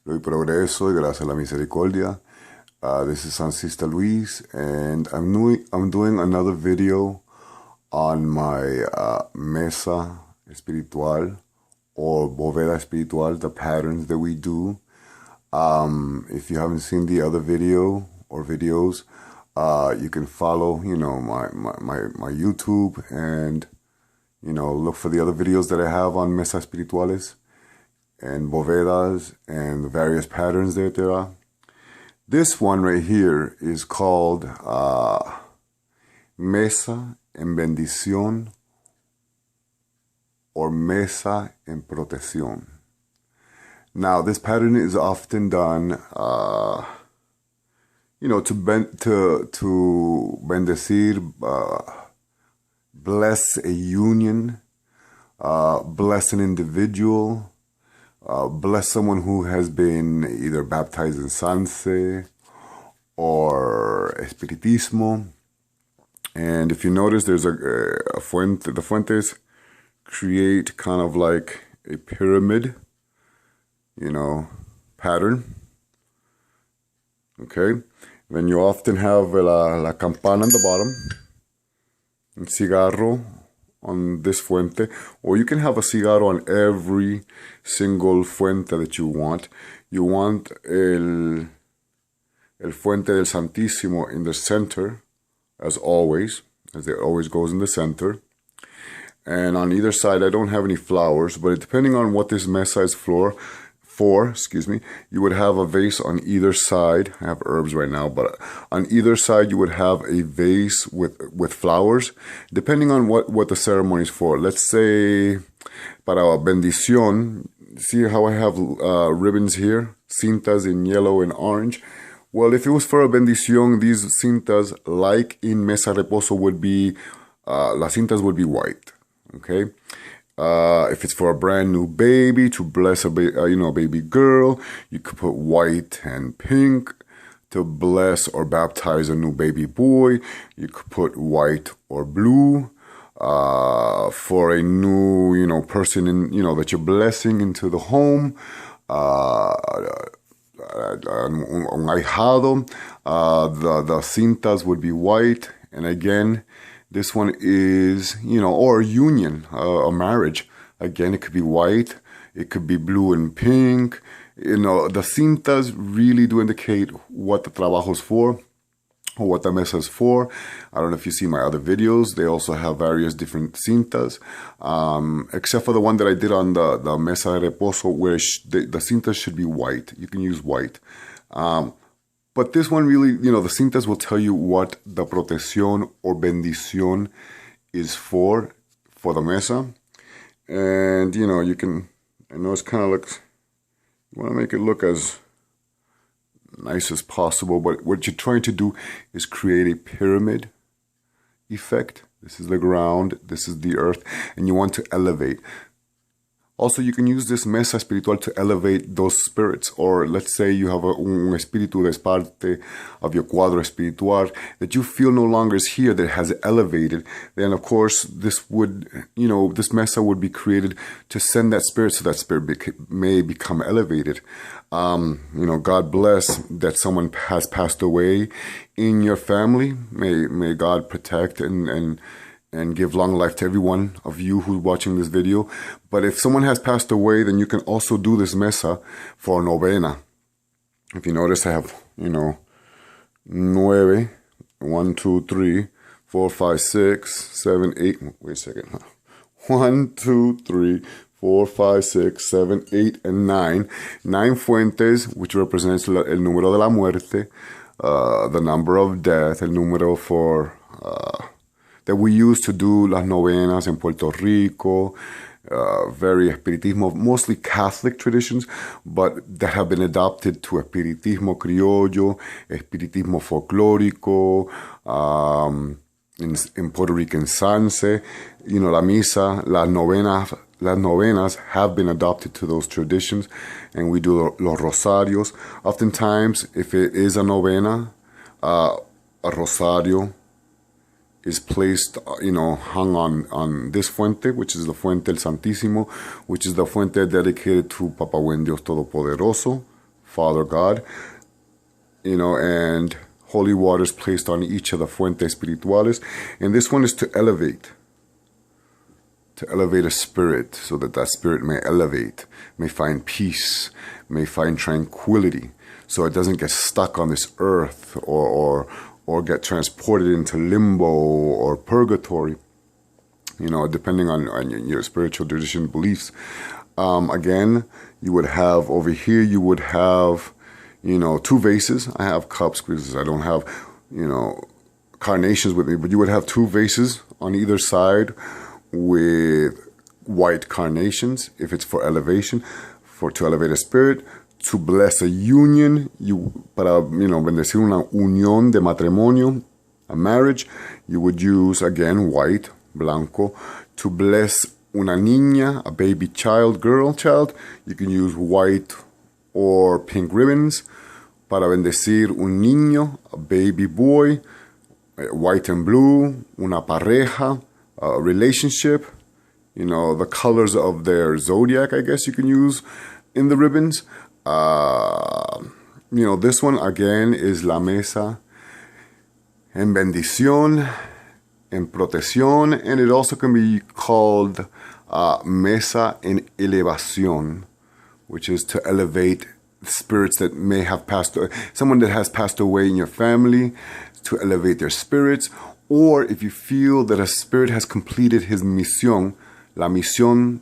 Doy progreso y gracias a la misericordia. This is Sancista Luis, and I'm doing another video on my Mesa Espiritual or Bóveda Espiritual, the patterns that we do. If you haven't seen the other video or videos, you can follow, my YouTube and, look for the other videos that I have on Mesa Espirituales and Bóvedas and the various patterns that there are. This one right here is called Mesa en Bendición or Mesa en Protección. Now, this pattern is often done, to bendecir, bless a union, bless an individual, bless someone who has been either baptized in Sanse or Espiritismo. And if you notice, there's a fuente. The fuentes create kind of like a pyramid, pattern. Okay? Then you often have la campana on the bottom, un cigarro on this fuente, or you can have a cigarro on every single fuente that you want. You want el fuente del Santísimo in the center, as always, as it always goes in the center. And on either side, I don't have any flowers, but depending on what this mesa is for, you would have a vase on either side. I have herbs right now, but on either side you would have a vase with flowers, depending on what the ceremony is for. Let's say para bendición, see how I have ribbons here, cintas in yellow and orange. Well, if it was for a bendición, these cintas, like in Mesa Reposo, would be, las cintas would be white, okay? If it's for a brand new baby, to bless a baby girl, you could put white and pink. To bless or baptize a new baby boy, you could put white or blue. For a new, person that you're blessing into the home, un ahijado, the cintas would be white. And again, this one is, or a union, a marriage. Again, it could be white, it could be blue and pink. The cintas really do indicate what the trabajo is for, or what the mesa is for. I don't know if you see my other videos. They also have various different cintas, except for the one that I did on the Mesa de Reposo, where the cintas should be white. You can use white. But this one really, the cintas will tell you what the protección or bendición is for the mesa. And, you can, I know it's kind of looks, you want to make it look as nice as possible, but what you're trying to do is create a pyramid effect. This is the ground, this is the earth, and you want to elevate. Also, you can use this Mesa Espiritual to elevate those spirits. Or let's say you have un espíritu de parte of your cuadro espiritual that you feel no longer is here, that has elevated. Then, of course, this would, this Mesa would be created to send that spirit so that spirit may become elevated. God bless that someone has passed away in your family. May God protect and give long life to every one of you who's watching this video. But if someone has passed away, then you can also do this mesa for a novena. If you notice, I have, 9, 1, 2, 3, 4, 5, 6, 7, 8. Wait a second. 1, 2, 3, 4, 5, 6, 7, 8, and 9. 9 fuentes, which represents el número de la muerte, the number of death, el número for that we use to do las novenas in Puerto Rico, very Espiritismo, mostly Catholic traditions, but that have been adopted to Espiritismo Criollo, Espiritismo Folclorico, in Puerto Rican Sanse, la misa, las novenas have been adopted to those traditions, and we do los rosarios. Oftentimes, if it is a novena, a rosario is placed, hung on this fuente, which is the Fuente del Santísimo, which is the fuente dedicated to Papa Buen Dios Todopoderoso, Father God, and holy waters placed on each of the fuentes espirituales. And this one is to elevate a spirit, so that that spirit may elevate, may find peace, may find tranquility, so it doesn't get stuck on this earth or get transported into limbo or purgatory, depending on your spiritual tradition beliefs. Again, you would have over here, you would have, 2 vases. I have cups because I don't have, carnations with me, but you would have 2 vases on either side with white carnations, if it's for elevation, to elevate a spirit, to bless a union, para, bendecir una unión de matrimonio, a marriage, you would use, again, white, blanco. To bless una niña, a baby child, girl child, you can use white or pink ribbons. Para bendecir un niño, a baby boy, white and blue, una pareja, a relationship, the colors of their zodiac, I guess you can use in the ribbons. This one, again, is la mesa en bendición, en protección, and it also can be called mesa en elevación, which is to elevate spirits that may have passed away, someone that has passed away in your family, to elevate their spirits. Or if you feel that a spirit has completed his misión, la misión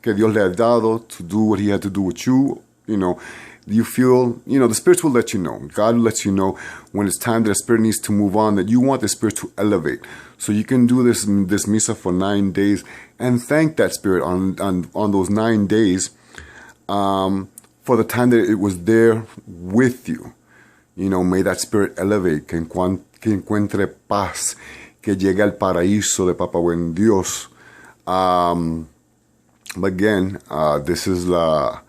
que Dios le ha dado to do what he had to do with you, you feel, the spirits will let you know. God lets you know when it's time that a spirit needs to move on, that you want the spirit to elevate. So you can do this misa for 9 days and thank that spirit on those 9 days for the time that it was there with you. May that spirit elevate, que encuentre paz, que llegue al paraíso de Papa Buen Dios. But again, this is la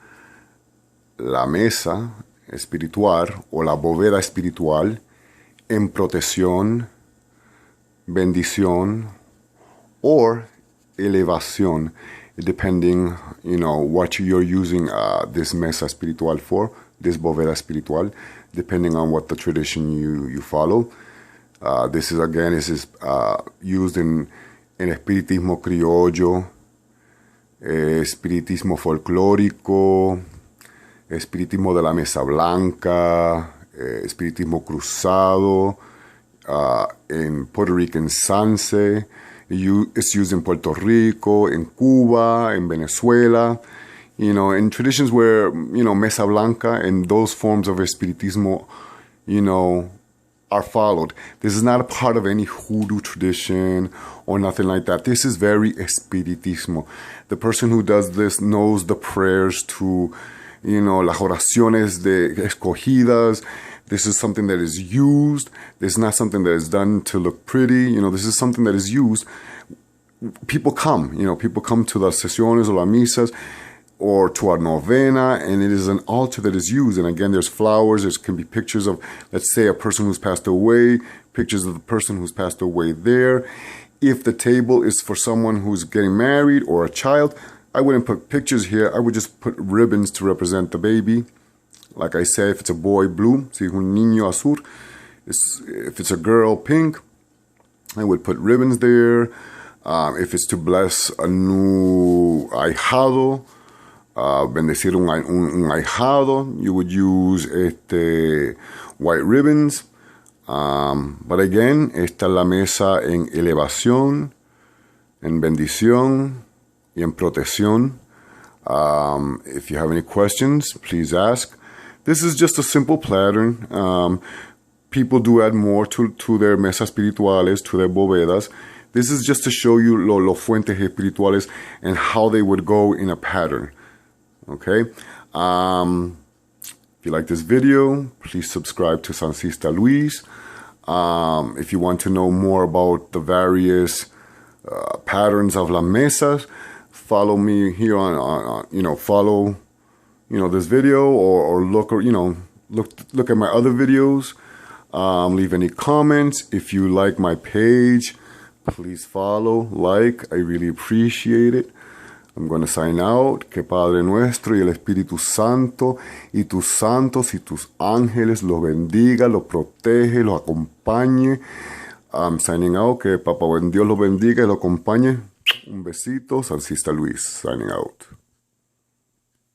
mesa espiritual o la bóveda espiritual en protección, bendición, or elevación, depending, what you're using this mesa espiritual for, this bóveda espiritual, depending on what the tradition you follow. This is used in Espiritismo Criollo, Espiritismo Folclórico, Espiritismo de la Mesa Blanca, Espiritismo Cruzado, in Puerto Rican Sanse. It's used in Puerto Rico, in Cuba, in Venezuela, in traditions where, Mesa Blanca and those forms of Espiritismo, are followed. This is not a part of any hoodoo tradition or nothing like that. This is very Espiritismo. The person who does this knows the prayers to, las oraciones de escogidas. This is something that is used. This is not something that is done to look pretty. This is something that is used. People come, people come to the sesiones or las misas or to our novena, and it is an altar that is used. And again, there's flowers. There can be pictures of, let's say, a person who's passed away, pictures of the person who's passed away there. If the table is for someone who's getting married or a child, I wouldn't put pictures here. I would just put ribbons to represent the baby. Like I said, if it's a boy, blue. Si es un niño, azul. If it's a girl, pink. I would put ribbons there. If it's to bless a new ahijado, bendecir un ahijado, you would use white ribbons. But again, esta es la mesa en elevación, en bendición y en protección. If you have any questions, please ask. This is just a simple pattern. People do add more to their mesas espirituales, to their bóvedas. This is just to show you los fuentes espirituales and how they would go in a pattern. Okay? If you like this video, please subscribe to Sancista Luis. If you want to know more about the various patterns of las mesas, follow me here on follow, this video or look at my other videos. Leave any comments. If you like my page, please follow, like. I really appreciate it. I'm going to sign out. Que Padre nuestro y el Espíritu Santo y tus santos y tus ángeles los bendiga, los protege, los acompañe. I'm signing out. Que Papá Buen Dios los bendiga y los acompañe. Un besito. Sancista Luis, signing out.